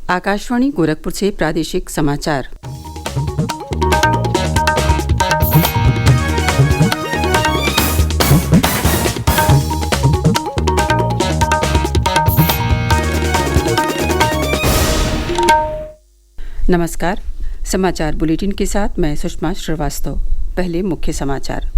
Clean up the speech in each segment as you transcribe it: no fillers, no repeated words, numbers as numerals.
आकाशवाणी गोरखपुर से प्रादेशिक समाचार। नमस्कार। समाचार बुलेटिन के साथ मैं सुषमा श्रीवास्तव। पहले मुख्य समाचार।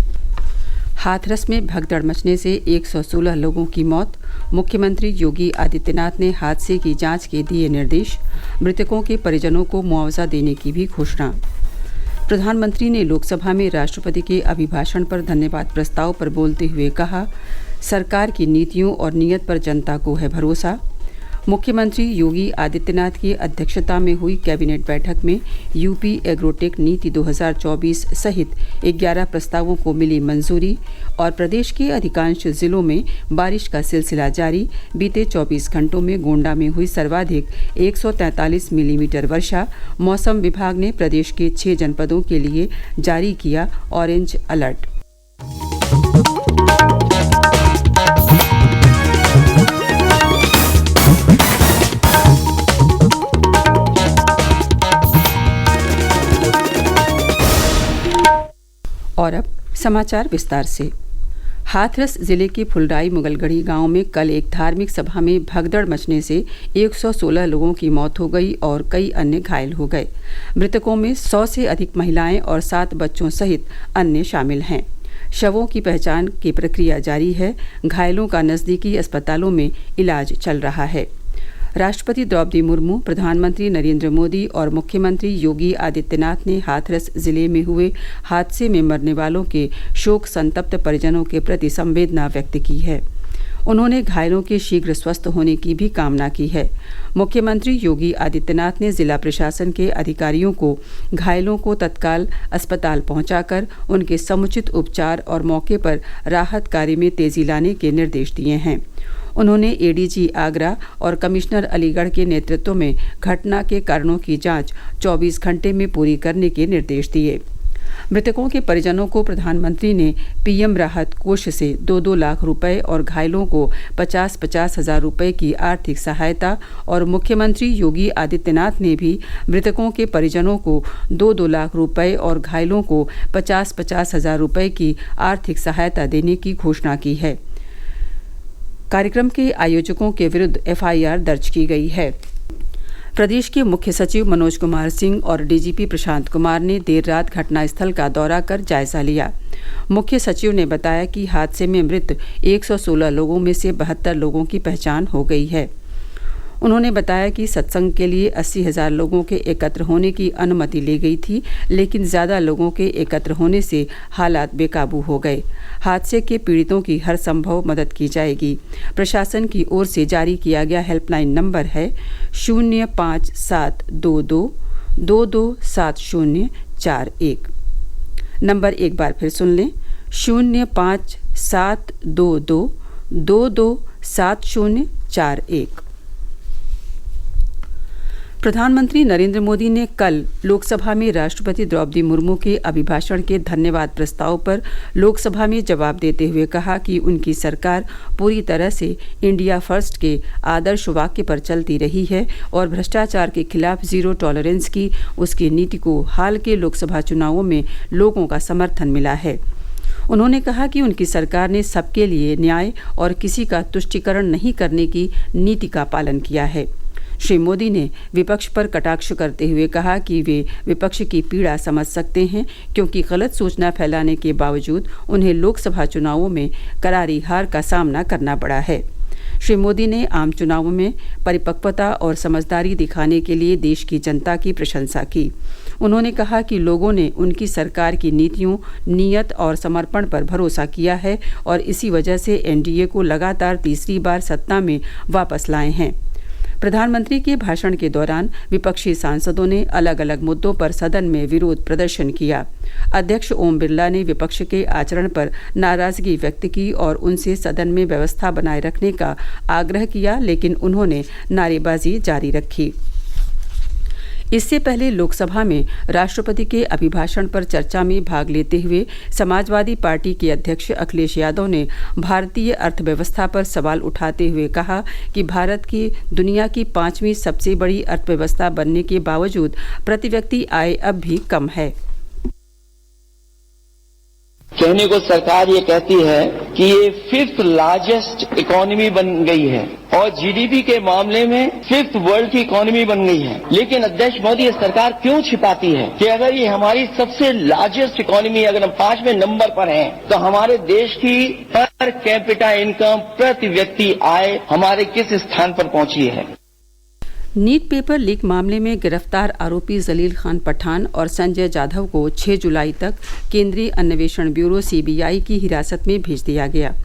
हाथरस में भगदड़ मचने से 116 लोगों की मौत। मुख्यमंत्री योगी आदित्यनाथ ने हादसे की जांच के दिए निर्देश। मृतकों के परिजनों को मुआवजा देने की भी घोषणा। प्रधानमंत्री ने लोकसभा में राष्ट्रपति के अभिभाषण पर धन्यवाद प्रस्ताव पर बोलते हुए कहा, सरकार की नीतियों और नीयत पर जनता को है भरोसा। मुख्यमंत्री योगी आदित्यनाथ की अध्यक्षता में हुई कैबिनेट बैठक में यूपी एग्रोटेक नीति 2024 सहित 11 प्रस्तावों को मिली मंजूरी। और प्रदेश के अधिकांश जिलों में बारिश का सिलसिला जारी। बीते 24 घंटों में गोंडा में हुई सर्वाधिक 143 मिलीमीटर वर्षा। मौसम विभाग ने प्रदेश के 6 जनपदों के लिए जारी किया ऑरेंज अलर्ट। और अब समाचार विस्तार से। हाथरस जिले के फुलराई मुगलगढ़ी गांव में कल एक धार्मिक सभा में भगदड़ मचने से 116 लोगों की मौत हो गई और कई अन्य घायल हो गए। मृतकों में 100 से अधिक महिलाएं और 7 बच्चों सहित अन्य शामिल हैं। शवों की पहचान की प्रक्रिया जारी है। घायलों का नजदीकी अस्पतालों में इलाज चल रहा है। राष्ट्रपति द्रौपदी मुर्मू, प्रधानमंत्री नरेंद्र मोदी और मुख्यमंत्री योगी आदित्यनाथ ने हाथरस जिले में हुए हादसे में मरने वालों के शोक संतप्त परिजनों के प्रति संवेदना व्यक्त की है। उन्होंने घायलों के शीघ्र स्वस्थ होने की भी कामना की है। मुख्यमंत्री योगी आदित्यनाथ ने जिला प्रशासन के अधिकारियों को घायलों को तत्काल अस्पताल पहुंचाकर उनके समुचित उपचार और मौके पर राहत कार्य में तेजी लाने के निर्देश दिए हैं। उन्होंने एडीजी आगरा और कमिश्नर अलीगढ़ के नेतृत्व में घटना के कारणों की जांच 24 घंटे में पूरी करने के निर्देश दिए। मृतकों के परिजनों को प्रधानमंत्री ने पीएम राहत कोष से 2-2 लाख रुपए और घायलों को 50-50 हजार रुपए की आर्थिक सहायता और मुख्यमंत्री योगी आदित्यनाथ ने भी मृतकों के परिजनों को 2-2 लाख रुपए और घायलों को 50-50 हजार रुपए की आर्थिक सहायता देने की घोषणा की है। कार्यक्रम के आयोजकों के विरुद्ध एफआईआर दर्ज की गई है। प्रदेश के मुख्य सचिव मनोज कुमार सिंह और डीजीपी प्रशांत कुमार ने देर रात घटनास्थल का दौरा कर जायजा लिया। मुख्य सचिव ने बताया कि हादसे में मृत 116 लोगों में से 72 लोगों की पहचान हो गई है। उन्होंने बताया कि सत्संग के लिए 80,000 लोगों के एकत्र होने की अनुमति ली गई थी, लेकिन ज़्यादा लोगों के एकत्र होने से हालात बेकाबू हो गए। हादसे के पीड़ितों की हर संभव मदद की जाएगी। प्रशासन की ओर से जारी किया गया हेल्पलाइन नंबर है 0572227041। नंबर एक बार फिर सुन लें, 0572227041। प्रधानमंत्री नरेंद्र मोदी ने कल लोकसभा में राष्ट्रपति द्रौपदी मुर्मू के अभिभाषण के धन्यवाद प्रस्ताव पर लोकसभा में जवाब देते हुए कहा कि उनकी सरकार पूरी तरह से इंडिया फर्स्ट के आदर्श वाक्य पर चलती रही है और भ्रष्टाचार के खिलाफ जीरो टॉलरेंस की उसकी नीति को हाल के लोकसभा चुनावों में लोगों का समर्थन मिला है। उन्होंने कहा कि उनकी सरकार ने सबके लिए न्याय और किसी का तुष्टीकरण नहीं करने की नीति का पालन किया है। श्री मोदी ने विपक्ष पर कटाक्ष करते हुए कहा कि वे विपक्ष की पीड़ा समझ सकते हैं, क्योंकि गलत सूचना फैलाने के बावजूद उन्हें लोकसभा चुनावों में करारी हार का सामना करना पड़ा है। श्री मोदी ने आम चुनावों में परिपक्वता और समझदारी दिखाने के लिए देश की जनता की प्रशंसा की। उन्होंने कहा कि लोगों ने उनकी सरकार की नीतियों, नीयत और समर्पण पर भरोसा किया है और इसी वजह से एनडीए को लगातार तीसरी बार सत्ता में वापस लाए हैं। प्रधानमंत्री के भाषण के दौरान विपक्षी सांसदों ने अलग अलग मुद्दों पर सदन में विरोध प्रदर्शन किया। अध्यक्ष ओम बिरला ने विपक्ष के आचरण पर नाराजगी व्यक्त की और उनसे सदन में व्यवस्था बनाए रखने का आग्रह किया, लेकिन उन्होंने नारेबाजी जारी रखी। इससे पहले लोकसभा में राष्ट्रपति के अभिभाषण पर चर्चा में भाग लेते हुए समाजवादी पार्टी के अध्यक्ष अखिलेश यादव ने भारतीय अर्थव्यवस्था पर सवाल उठाते हुए कहा कि भारत की दुनिया की 5वीं सबसे बड़ी अर्थव्यवस्था बनने के बावजूद प्रति व्यक्ति आय अब भी कम है। कहने को सरकार ये कहती है कि ये 5th लार्जेस्ट इकोनॉमी बन गई है और जीडीपी के मामले में 5th वर्ल्ड की इकोनॉमी बन गई है। लेकिन अध्यक्ष मोदी ये सरकार क्यों छिपाती है कि अगर ये हमारी सबसे लार्जेस्ट इकोनॉमी, अगर हम 5वें नंबर पर हैं, तो हमारे देश की पर कैपिटा इनकम, प्रति व्यक्ति आय हमारे किस स्थान पर पहुंची है। नीट पेपर लीक मामले में गिरफ्तार आरोपी जलील खान पठान और संजय जाधव को 6 जुलाई तक केंद्रीय अन्वेषण ब्यूरो सीबीआई की हिरासत में भेज दिया गया।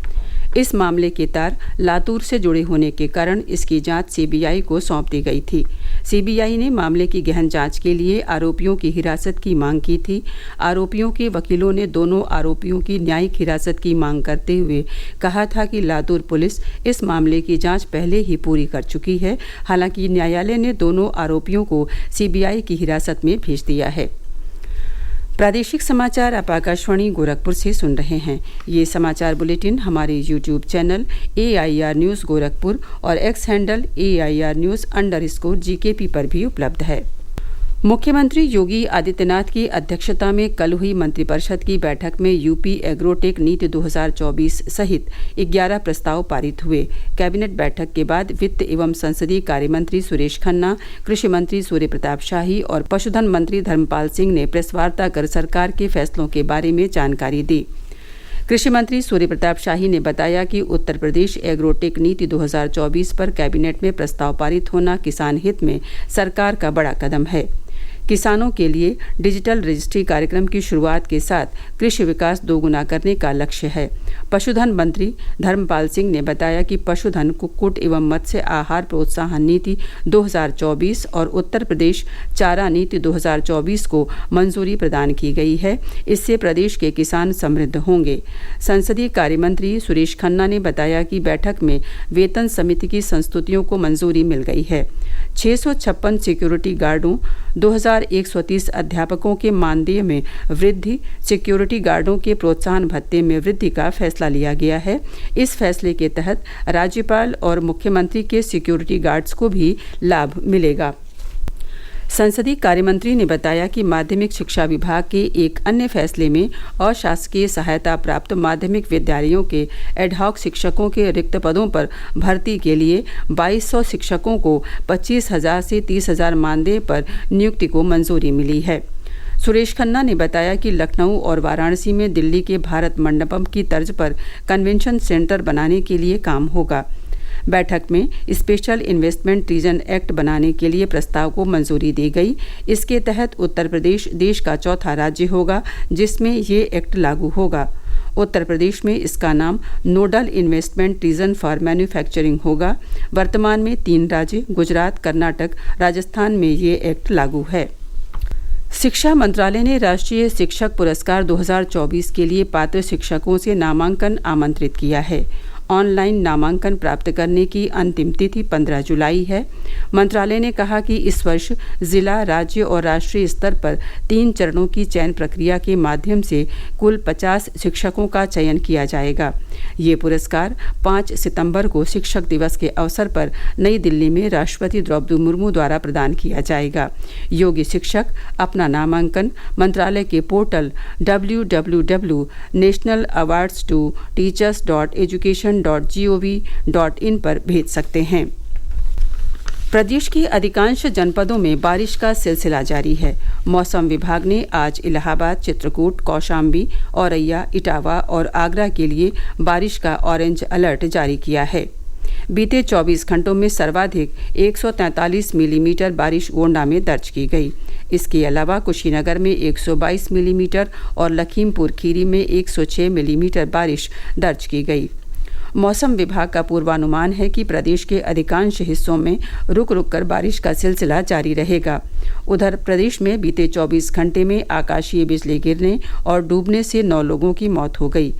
इस मामले के तार लातूर से जुड़े होने के कारण इसकी जांच सीबीआई को सौंप दी गई थी। सीबीआई ने मामले की गहन जांच के लिए आरोपियों की हिरासत की मांग की थी। आरोपियों के वकीलों ने दोनों आरोपियों की न्यायिक हिरासत की मांग करते हुए कहा था कि लातूर पुलिस इस मामले की जांच पहले ही पूरी कर चुकी है। हालांकि न्यायालय ने दोनों आरोपियों को सीबीआई की हिरासत में भेज दिया है। प्रादेशिक समाचार आप आकाशवाणी गोरखपुर से सुन रहे हैं। ये समाचार बुलेटिन हमारे YouTube channel AIR news Gorakhpur और एक्स हैंडल AIR न्यूज़_GKP पर भी उपलब्ध है। मुख्यमंत्री योगी आदित्यनाथ की अध्यक्षता में कल हुई मंत्रिपरिषद की बैठक में यूपी एग्रोटेक नीति 2024 सहित 11 प्रस्ताव पारित हुए। कैबिनेट बैठक के बाद वित्त एवं संसदीय कार्य मंत्री सुरेश खन्ना, कृषि मंत्री सूर्य प्रताप शाही और पशुधन मंत्री धर्मपाल सिंह ने प्रेस वार्ता कर सरकार के फैसलों के बारे में जानकारी दी। कृषि मंत्री सूर्य प्रताप शाही ने बताया कि उत्तर प्रदेश एग्रोटेक नीति 2024 पर कैबिनेट में प्रस्ताव पारित होना किसान हित में सरकार का बड़ा कदम है। किसानों के लिए डिजिटल रजिस्ट्री कार्यक्रम की शुरुआत के साथ कृषि विकास दोगुना करने का लक्ष्य है। पशुधन मंत्री धर्मपाल सिंह ने बताया कि पशुधन, कुक्कुट एवं मत्स्य आहार प्रोत्साहन नीति 2024 और उत्तर प्रदेश चारा नीति 2024 को मंजूरी प्रदान की गई है। इससे प्रदेश के किसान समृद्ध होंगे। संसदीय कार्य मंत्री सुरेश खन्ना ने बताया कि बैठक में वेतन समिति की संस्तुतियों को मंजूरी मिल गई है। 656 सिक्योरिटी गार्डों, 2130 अध्यापकों के मानदेय में वृद्धि, सिक्योरिटी गार्डों के प्रोत्साहन भत्ते में वृद्धि का फैसला लिया गया है। इस फैसले के तहत राज्यपाल और मुख्यमंत्री के सिक्योरिटी गार्ड्स को भी लाभ मिलेगा। संसदीय कार्यमंत्री ने बताया कि माध्यमिक शिक्षा विभाग के एक अन्य फैसले में अशासकीय सहायता प्राप्त माध्यमिक विद्यालयों के एडहॉक शिक्षकों के रिक्त पदों पर भर्ती के लिए 2200 शिक्षकों को 25,000 से 30,000 मानदेय पर नियुक्ति को मंजूरी मिली है। सुरेश खन्ना ने बताया कि लखनऊ और वाराणसी में दिल्ली के भारत मंडपम की तर्ज पर कन्वेंशन सेंटर बनाने के लिए काम होगा। बैठक में स्पेशल इन्वेस्टमेंट रीजन एक्ट बनाने के लिए प्रस्ताव को मंजूरी दी गई। इसके तहत उत्तर प्रदेश देश का चौथा राज्य होगा जिसमें ये एक्ट लागू होगा। उत्तर प्रदेश में इसका नाम nodal investment region for manufacturing होगा। वर्तमान में 3 राज्य गुजरात, कर्नाटक, राजस्थान में ये एक्ट लागू है। शिक्षा मंत्रालय ने राष्ट्रीय शिक्षक पुरस्कार 2024 के लिए पात्र शिक्षकों से नामांकन आमंत्रित किया है। ऑनलाइन नामांकन प्राप्त करने की अंतिम तिथि 15 जुलाई है। मंत्रालय ने कहा कि इस वर्ष जिला, राज्य और राष्ट्रीय स्तर पर 3 चरणों की चयन प्रक्रिया के माध्यम से कुल 50 शिक्षकों का चयन किया जाएगा। ये पुरस्कार 5 सितंबर को शिक्षक दिवस के अवसर पर नई दिल्ली में राष्ट्रपति द्रौपदी मुर्मू द्वारा प्रदान किया जाएगा। योग्य शिक्षक अपना नामांकन मंत्रालय के पोर्टल www.nationalawards2teachers.education.gov.in पर भेज सकते हैं। प्रदेश के अधिकांश जनपदों में बारिश का सिलसिला जारी है। मौसम विभाग ने आज इलाहाबाद, चित्रकूट, कौशाम्बी, औरैया, इटावा और आगरा के लिए बारिश का ऑरेंज अलर्ट जारी किया है। बीते 24 घंटों में सर्वाधिक 143 मिलीमीटर बारिश गोंडा में दर्ज की गई। इसके अलावा कुशीनगर में 122 मिलीमीटर और लखीमपुर खीरी में 106 मिलीमीटर बारिश दर्ज की गई। मौसम विभाग का पूर्वानुमान है कि प्रदेश के अधिकांश हिस्सों में रुक रुक कर बारिश का सिलसिला जारी रहेगा। उधर प्रदेश में बीते 24 घंटे में आकाशीय बिजली गिरने और डूबने से 9 लोगों की मौत हो गई।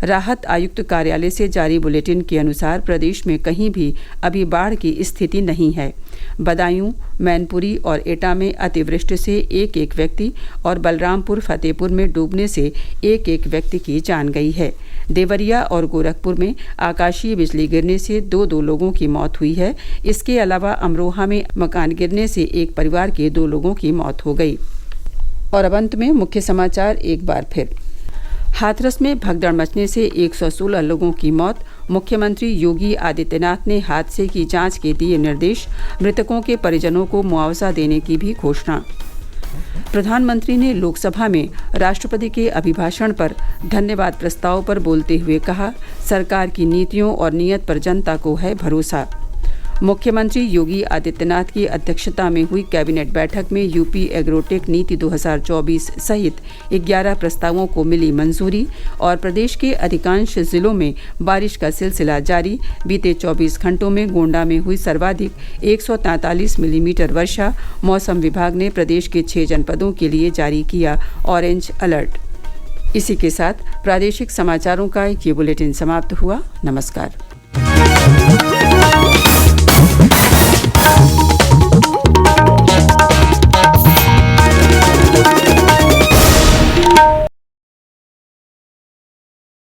राहत आयुक्त कार्यालय से जारी बुलेटिन के अनुसार प्रदेश में कहीं भी अभी बाढ़ की स्थिति नहीं है। बदायूं, मैनपुरी और एटा में अतिवृष्टि से एक एक व्यक्ति और बलरामपुर फतेहपुर में डूबने से एक एक व्यक्ति की जान गई है। देवरिया और गोरखपुर में आकाशीय बिजली गिरने से दो लोगों की मौत हुई है। इसके अलावा अमरोहा में मकान गिरने से एक परिवार के 2 लोगों की मौत हो गई। और अब अंत में मुख्य समाचार एक बार फिर। हाथरस में भगदड़ मचने से 116 लोगों की मौत। मुख्यमंत्री योगी आदित्यनाथ ने हादसे की जांच के दिए निर्देश। मृतकों के परिजनों को मुआवजा देने की भी घोषणा। प्रधानमंत्री ने लोकसभा में राष्ट्रपति के अभिभाषण पर धन्यवाद प्रस्ताव पर बोलते हुए कहा, सरकार की नीतियों और नीयत पर जनता को है भरोसा। मुख्यमंत्री योगी आदित्यनाथ की अध्यक्षता में हुई कैबिनेट बैठक में यूपी एग्रोटेक नीति 2024 सहित 11 प्रस्तावों को मिली मंजूरी। और प्रदेश के अधिकांश जिलों में बारिश का सिलसिला जारी। बीते 24 घंटों में गोंडा में हुई सर्वाधिक 143 मिलीमीटर वर्षा। मौसम विभाग ने प्रदेश के 6 जनपदों के लिए जारी किया ऑरेंज अलर्ट। इसी के साथ प्रादेशिक समाचारों का ये बुलेटिन समाप्त हुआ। नमस्कार।